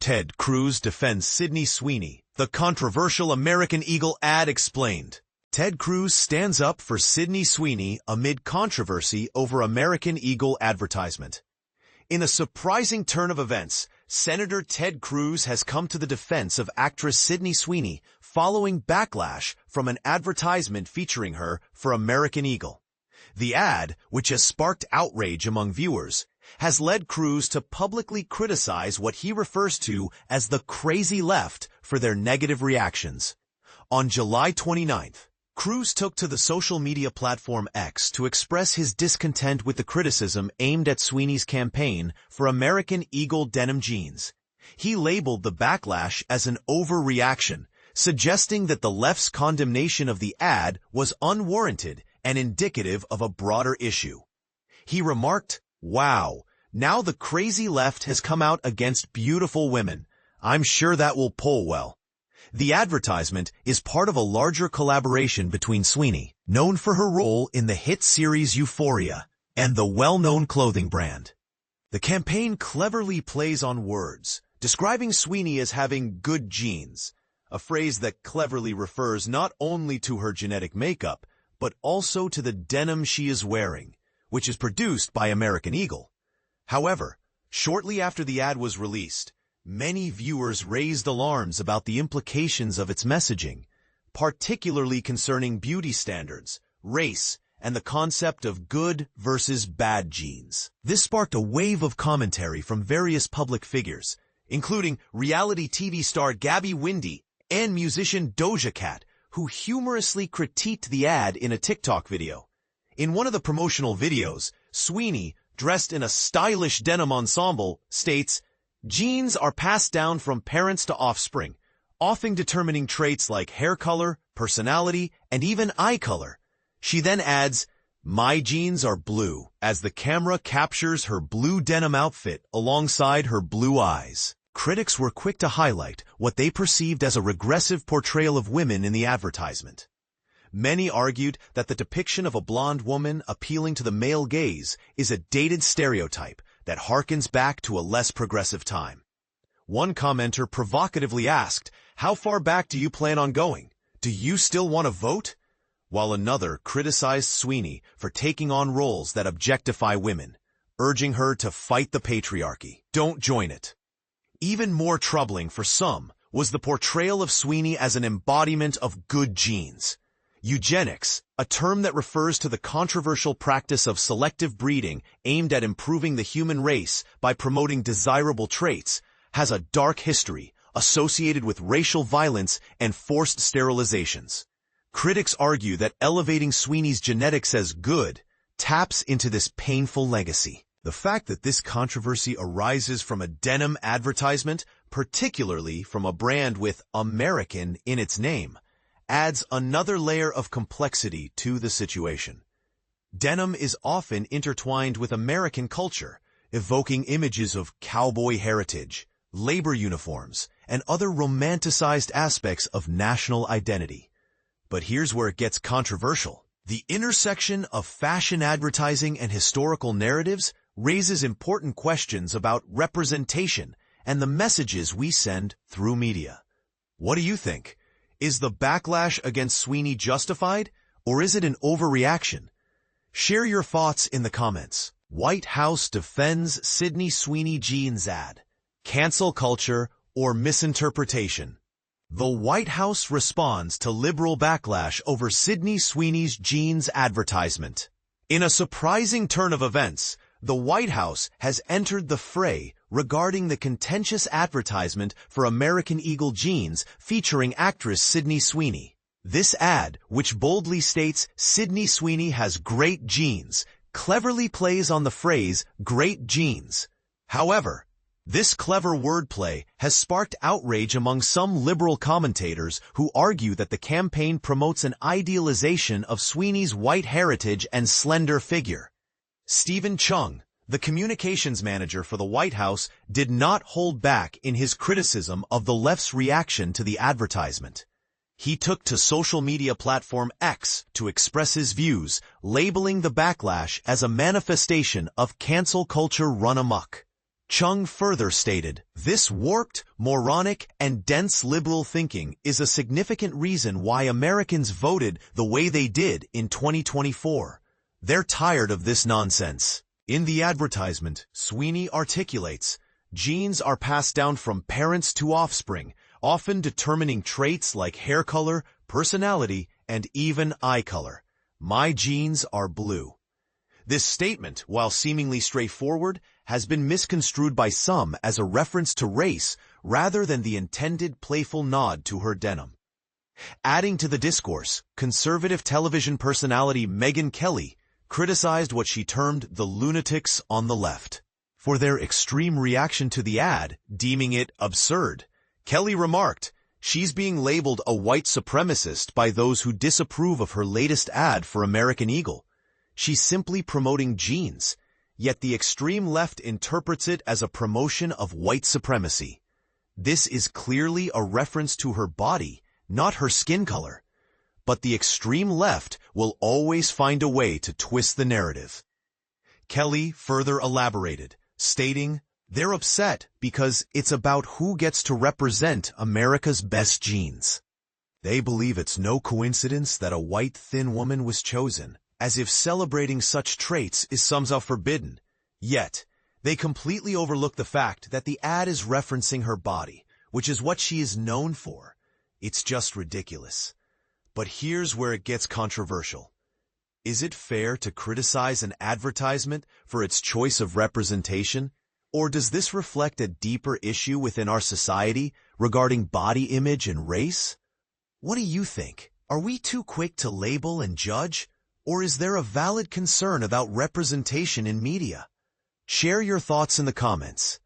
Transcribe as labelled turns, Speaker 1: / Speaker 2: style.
Speaker 1: Ted Cruz defends Sydney Sweeney. The controversial American Eagle ad explained. Ted Cruz stands up for Sydney Sweeney amid controversy over American Eagle advertisement. In a surprising turn of events, Senator Ted Cruz has come to the defense of actress Sydney Sweeney following backlash from an advertisement featuring her for American Eagle. The ad, which has sparked outrage among viewers, has led Cruz to publicly criticize what he refers to as the crazy left for their negative reactions. On July 29th, Cruz took to the social media platform X to express his discontent with the criticism aimed at Sweeney's campaign for American Eagle denim jeans. He labeled the backlash as an overreaction, suggesting that the left's condemnation of the ad was unwarranted and indicative of a broader issue. He remarked, "Wow, now the crazy left has come out against beautiful women. I'm sure that will poll well." The advertisement is part of a larger collaboration between Sweeney, known for her role in the hit series Euphoria, and the well-known clothing brand. The campaign cleverly plays on words, describing Sweeney as having good genes, a phrase that cleverly refers not only to her genetic makeup, but also to the denim she is wearing, which is produced by American Eagle. However, shortly after the ad was released, many viewers raised alarms about the implications of its messaging, particularly concerning beauty standards, race, and the concept of good versus bad genes. This sparked a wave of commentary from various public figures, including reality TV star Gabby Windey and musician Doja Cat, who humorously critiqued the ad in a TikTok video. In one of the promotional videos, Sweeney, dressed in a stylish denim ensemble, states, "Genes are passed down from parents to offspring, often determining traits like hair color, personality, and even eye color." She then adds, "My genes are blue," as the camera captures her blue denim outfit alongside her blue eyes. Critics were quick to highlight what they perceived as a regressive portrayal of women in the advertisement. Many argued that the depiction of a blonde woman appealing to the male gaze is a dated stereotype that harkens back to a less progressive time. One commenter provocatively asked, "How far back do you plan on going? Do you still want to vote?" While another criticized Sweeney for taking on roles that objectify women, urging her to fight the patriarchy. Don't join it. Even more troubling for some was the portrayal of Sweeney as an embodiment of good genes. Eugenics, a term that refers to the controversial practice of selective breeding aimed at improving the human race by promoting desirable traits, has a dark history associated with racial violence and forced sterilizations. Critics argue that elevating Sweeney's genetics as good taps into this painful legacy. The fact that this controversy arises from a denim advertisement, particularly from a brand with American in its name, adds another layer of complexity to the situation. Denim is often intertwined with American culture, evoking images of cowboy heritage, labor uniforms, and other romanticized aspects of national identity. But here's where it gets controversial. The intersection of fashion advertising and historical narratives raises important questions about representation and the messages we send through media. What do you think? Is the backlash against Sweeney justified, or is it an overreaction? Share your thoughts in the comments. White House defends Sydney Sweeney jeans ad. Cancel culture or misinterpretation? The White House responds to liberal backlash over Sydney Sweeney's jeans advertisement. In a surprising turn of events, the White House has entered the fray regarding the contentious advertisement for American Eagle jeans featuring actress Sydney Sweeney. This ad, which boldly states Sydney Sweeney has great genes, cleverly plays on the phrase great genes. However, this clever wordplay has sparked outrage among some liberal commentators who argue that the campaign promotes an idealization of Sweeney's white heritage and slender figure. Steven Cheung, the communications manager for the White House, did not hold back in his criticism of the left's reaction to the advertisement. He took to social media platform X to express his views, labeling the backlash as a manifestation of cancel culture run amok. Cheung further stated, "This warped, moronic, and dense liberal thinking is a significant reason why Americans voted the way they did in 2024. They're tired of this nonsense." In the advertisement, Sweeney articulates, "Genes are passed down from parents to offspring, often determining traits like hair color, personality, and even eye color. My genes are blue." This statement, while seemingly straightforward, has been misconstrued by some as a reference to race rather than the intended playful nod to her denim. Adding to the discourse, conservative television personality Megyn Kelly criticized what she termed the lunatics on the left for their extreme reaction to the ad, deeming it absurd. Kelly remarked, "She's being labeled a white supremacist by those who disapprove of her latest ad for American Eagle. She's simply promoting genes, yet the extreme left interprets it as a promotion of white supremacy. This is clearly a reference to her body, not her skin color. But the extreme left will always find a way to twist the narrative." Kelly further elaborated, stating, "They're upset because it's about who gets to represent America's best genes. They believe it's no coincidence that a white, thin woman was chosen, as if celebrating such traits is somehow forbidden. Yet, they completely overlook the fact that the ad is referencing her body, which is what she is known for. It's just ridiculous." But here's where it gets controversial. Is it fair to criticize an advertisement for its choice of representation? Or does this reflect a deeper issue within our society regarding body image and race? What do you think? Are we too quick to label and judge? Or is there a valid concern about representation in media? Share your thoughts in the comments.